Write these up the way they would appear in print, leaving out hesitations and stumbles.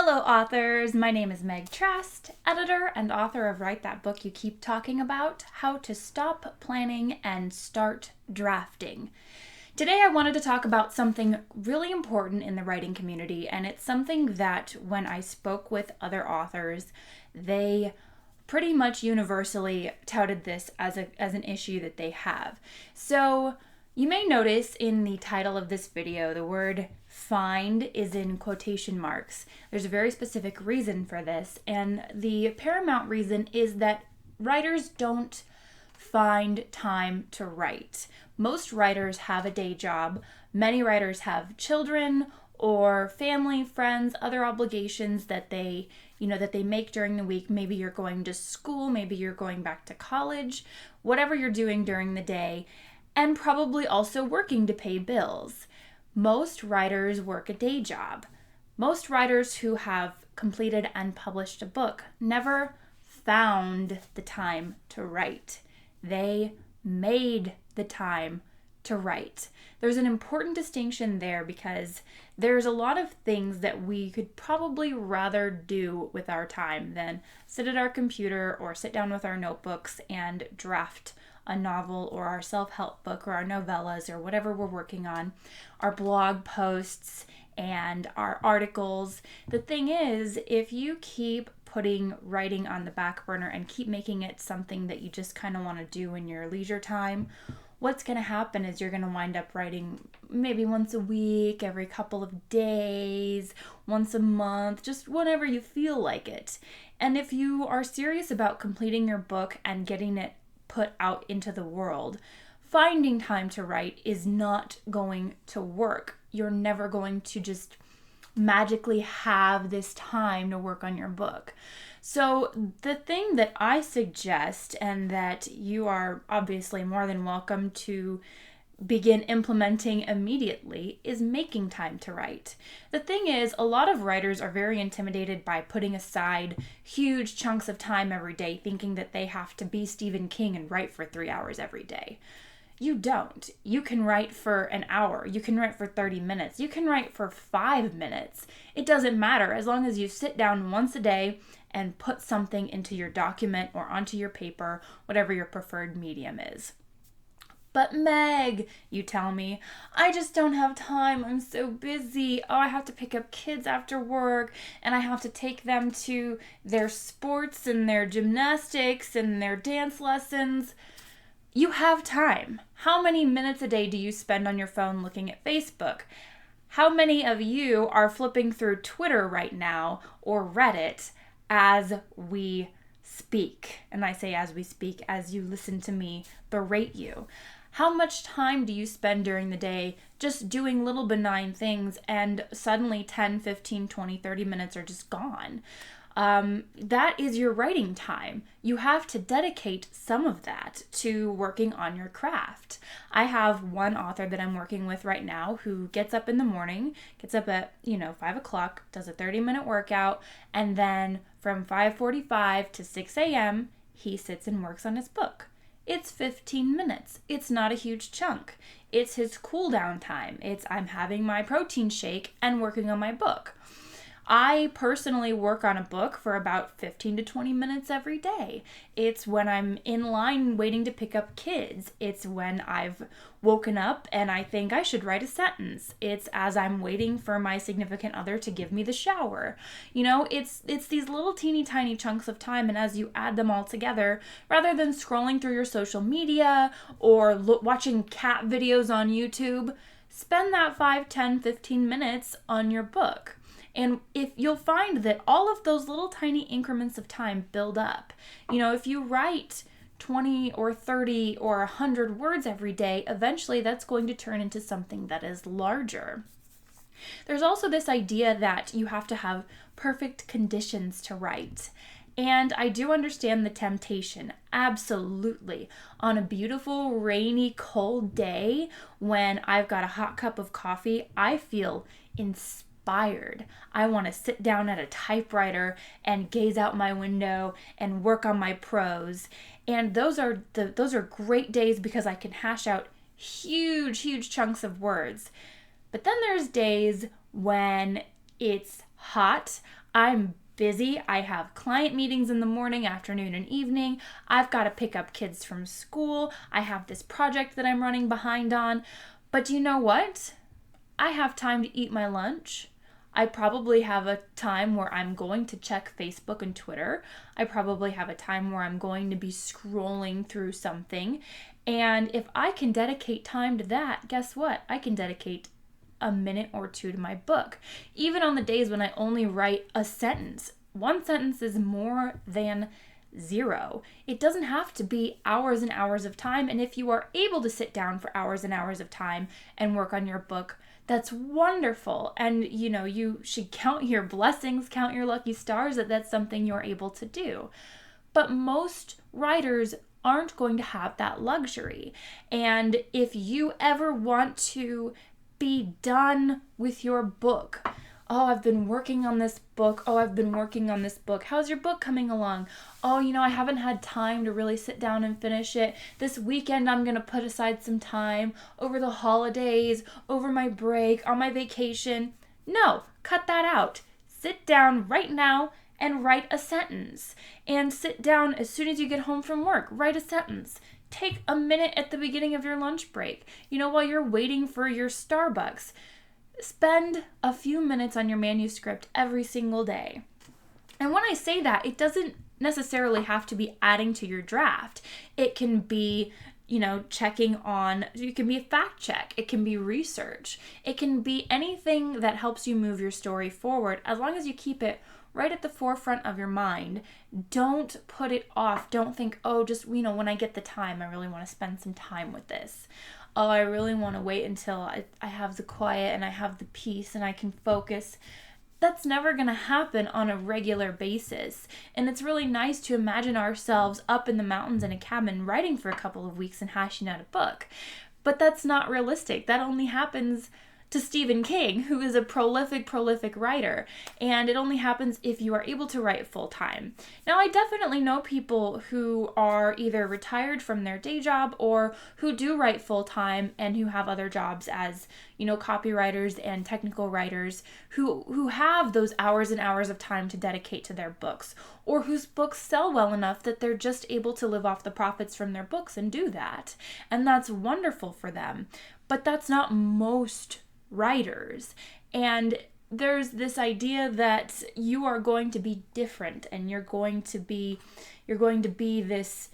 Hello, authors. My name is Meg Trust, editor and author of Write That Book You Keep Talking About, How to Stop Planning and Start Drafting. Today I wanted to talk about something really important in the writing community, and it's something that when I spoke with other authors, they pretty much universally touted this as an issue that they have. So you may notice in the title of this video, the word find is in quotation marks. There's a very specific reason for this, and the paramount reason is that writers don't find time to write. Most writers have a day job. Many writers have children or family, friends, other obligations that they make during the week. Maybe you're going to school, maybe you're going back to college, whatever you're doing during the day, and probably also working to pay bills. Most writers work a day job. Most writers who have completed and published a book never found the time to write. They made the time to write. There's an important distinction there because there's a lot of things that we could probably rather do with our time than sit at our computer or sit down with our notebooks and draft a novel or our self-help book or our novellas or whatever we're working on, our blog posts and our articles. The thing is, if you keep putting writing on the back burner and keep making it something that you just kind of want to do in your leisure time, what's going to happen is you're going to wind up writing maybe once a week, every couple of days, once a month, just whenever you feel like it. And if you are serious about completing your book and getting it put out into the world, finding time to write is not going to work. You're never going to just magically have this time to work on your book. So the thing that I suggest, and that you are obviously more than welcome to begin implementing immediately, is making time to write. The thing is, a lot of writers are very intimidated by putting aside huge chunks of time every day, thinking that they have to be Stephen King and write for 3 hours every day. You don't. You can write for an hour. You can write for 30 minutes. You can write for 5 minutes. It doesn't matter as long as you sit down once a day and put something into your document or onto your paper, whatever your preferred medium is. But Meg, you tell me, I just don't have time. I'm so busy. Oh, I have to pick up kids after work, and I have to take them to their sports and their gymnastics and their dance lessons. You have time. How many minutes a day do you spend on your phone looking at Facebook? How many of you are flipping through Twitter right now or Reddit as we speak? And I say as we speak, as you listen to me berate you. How much time do you spend during the day just doing little benign things, and suddenly 10, 15, 20, 30 minutes are just gone? That is your writing time. You have to dedicate some of that to working on your craft. I have one author that I'm working with right now who gets up in the morning, gets up at 5 o'clock, does a 30-minute workout, and then from 5:45 to 6 a.m. he sits and works on his book. It's 15 minutes. It's not a huge chunk. It's his cool down time. It's I'm having my protein shake and working on my book. I personally work on a book for about 15 to 20 minutes every day. It's when I'm in line waiting to pick up kids. It's when I've woken up and I think I should write a sentence. It's as I'm waiting for my significant other to give me the shower. It's these little teeny tiny chunks of time, and as you add them all together, rather than scrolling through your social media or watching cat videos on YouTube, spend that 5, 10, 15 minutes on your book. And if you'll find that all of those little tiny increments of time build up. If you write 20 or 30 or 100 words every day, eventually that's going to turn into something that is larger. There's also this idea that you have to have perfect conditions to write. And I do understand the temptation, absolutely. On a beautiful, rainy, cold day, when I've got a hot cup of coffee, I feel inspired. I want to sit down at a typewriter and gaze out my window and work on my prose. And those are great days because I can hash out huge chunks of words. But then there's days when it's hot, I'm busy. I have client meetings in the morning, afternoon, and evening. I've got to pick up kids from school. I have this project that I'm running behind on. But do you know what? I have time to eat my lunch. I probably have a time where I'm going to check Facebook and Twitter. I probably have a time where I'm going to be scrolling through something. And if I can dedicate time to that, guess what? I can dedicate a minute or two to my book. Even on the days when I only write a sentence, one sentence is more than zero. It doesn't have to be hours and hours of time. And if you are able to sit down for hours and hours of time and work on your book, that's wonderful. And you should count your blessings, count your lucky stars that that's something you're able to do. But most writers aren't going to have that luxury. And if you ever want to be done with your book, oh, I've been working on this book. Oh, I've been working on this book. How's your book coming along? Oh, I haven't had time to really sit down and finish it. This weekend, I'm going to put aside some time over the holidays, over my break, on my vacation. No, cut that out. Sit down right now and write a sentence. And sit down as soon as you get home from work. Write a sentence. Take a minute at the beginning of your lunch break. While you're waiting for your Starbucks. Spend a few minutes on your manuscript every single day. And when I say that, it doesn't necessarily have to be adding to your draft. It can be, checking on, it can be a fact check. It can be research. It can be anything that helps you move your story forward, as long as you keep it right at the forefront of your mind. Don't put it off. Don't think, oh, just, when I get the time, I really want to spend some time with this. Oh, I really want to wait until I have the quiet and I have the peace and I can focus. That's never going to happen on a regular basis. And it's really nice to imagine ourselves up in the mountains in a cabin writing for a couple of weeks and hashing out a book. But that's not realistic. That only happens to Stephen King, who is a prolific writer, and it only happens if you are able to write full time. Now, I definitely know people who are either retired from their day job or who do write full time and who have other jobs as, copywriters and technical writers who have those hours and hours of time to dedicate to their books, or whose books sell well enough that they're just able to live off the profits from their books and do that. And that's wonderful for them. But that's not most writers. And there's this idea that you are going to be different and you're going to be this,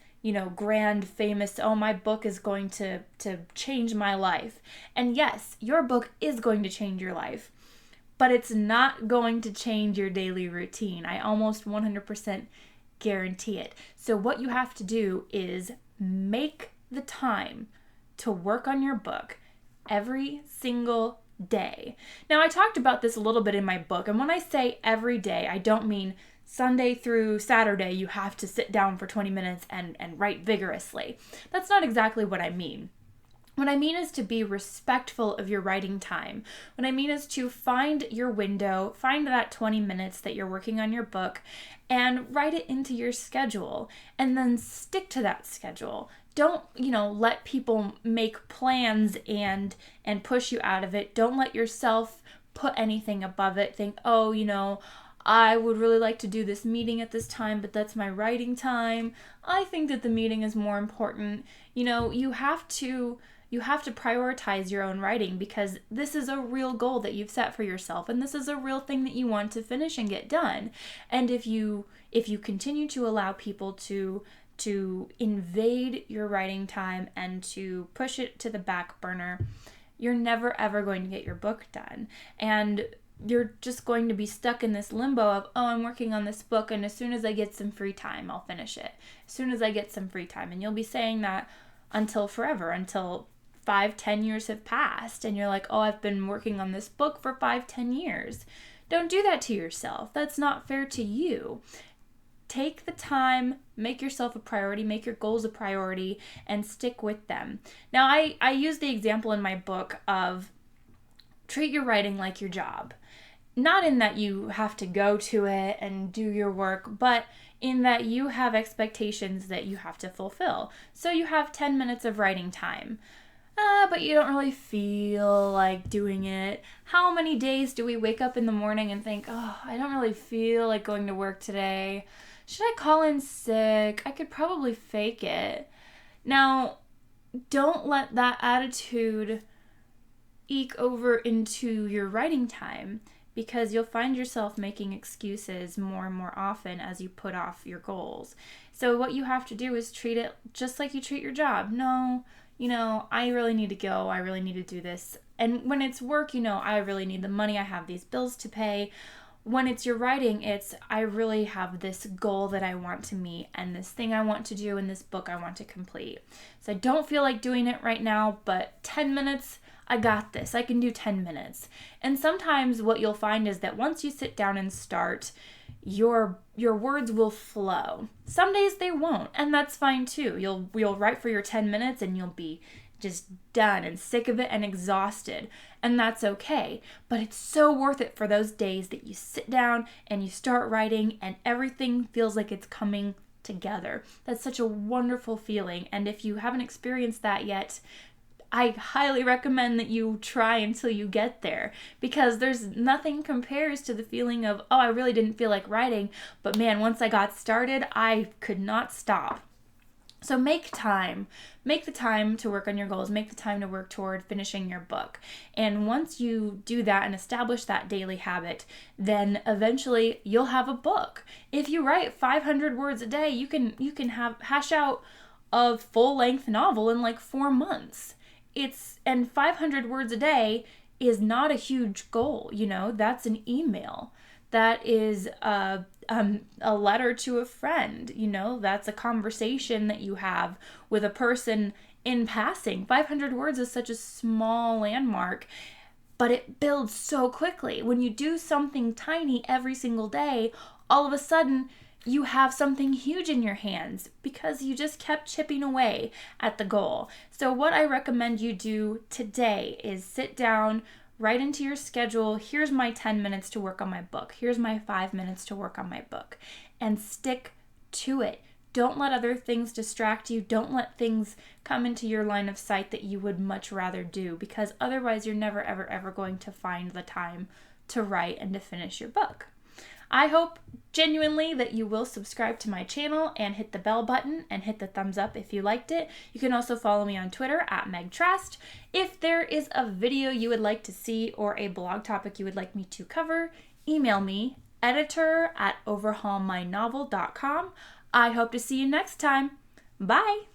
grand famous, oh, my book is going to change my life. And yes, your book is going to change your life, but it's not going to change your daily routine. I almost 100% guarantee it. So what you have to do is make the time to work on your book every single day. Now, I talked about this a little bit in my book, and when I say every day, I don't mean Sunday through Saturday you have to sit down for 20 minutes and write vigorously. That's not exactly what I mean. What I mean is to be respectful of your writing time. What I mean is to find your window, find that 20 minutes that you're working on your book, and write it into your schedule, and then stick to that schedule. Don't, let people make plans and push you out of it. Don't let yourself put anything above it. Think, oh, I would really like to do this meeting at this time, but that's my writing time. I think that the meeting is more important. You have to prioritize your own writing, because this is a real goal that you've set for yourself, and this is a real thing that you want to finish and get done. And if you continue to allow people to invade your writing time and to push it to the back burner, you're never ever going to get your book done. And you're just going to be stuck in this limbo of, oh, I'm working on this book, and as soon as I get some free time, I'll finish it. As soon as I get some free time. And you'll be saying that until forever, until 5-10 years have passed, and you're like, oh, I've been working on this book for 5-10 years. Don't do that to yourself. That's not fair to you. Take the time, make yourself a priority, make your goals a priority, and stick with them. Now, I use the example in my book of treat your writing like your job. Not in that you have to go to it and do your work, but in that you have expectations that you have to fulfill. So you have 10 minutes of writing time. but you don't really feel like doing it. How many days do we wake up in the morning and think, oh, I don't really feel like going to work today. Should I call in sick? I could probably fake it. Now, don't let that attitude eke over into your writing time, because you'll find yourself making excuses more and more often as you put off your goals. So what you have to do is treat it just like you treat your job. No, I really need to go. I really need to do this. And when it's work, I really need the money. I have these bills to pay. When it's your writing, it's I really have this goal that I want to meet and this thing I want to do and this book I want to complete. So I don't feel like doing it right now, but 10 minutes, I got this. I can do 10 minutes. And sometimes what you'll find is that once you sit down and start, your words will flow. Some days they won't, and that's fine too. You'll write for your 10 minutes and you'll be just done and sick of it and exhausted, and that's okay. But it's so worth it for those days that you sit down and you start writing and everything feels like it's coming together. That's such a wonderful feeling, and if you haven't experienced that yet, I highly recommend that you try until you get there, because there's nothing compares to the feeling of, oh, I really didn't feel like writing, but man, once I got started, I could not stop. So make time. Make the time to work on your goals. Make the time to work toward finishing your book. And once you do that and establish that daily habit, then eventually you'll have a book. If you write 500 words a day, you can hash out a full-length novel in like 4 months. And 500 words a day is not a huge goal, that's an email. That is a letter to a friend, that's a conversation that you have with a person in passing. 500 words is such a small landmark, but it builds so quickly. When you do something tiny every single day, all of a sudden you have something huge in your hands because you just kept chipping away at the goal. So what I recommend you do today is sit down, write into your schedule, here's my 10 minutes to work on my book. Here's my 5 minutes to work on my book. And stick to it. Don't let other things distract you. Don't let things come into your line of sight that you would much rather do, because otherwise you're never, ever, ever going to find the time to write and to finish your book. I hope genuinely that you will subscribe to my channel and hit the bell button and hit the thumbs up if you liked it. You can also follow me on Twitter @MegTrust. If there is a video you would like to see or a blog topic you would like me to cover, email me, editor@overhaulmynovel.com. I hope to see you next time. Bye!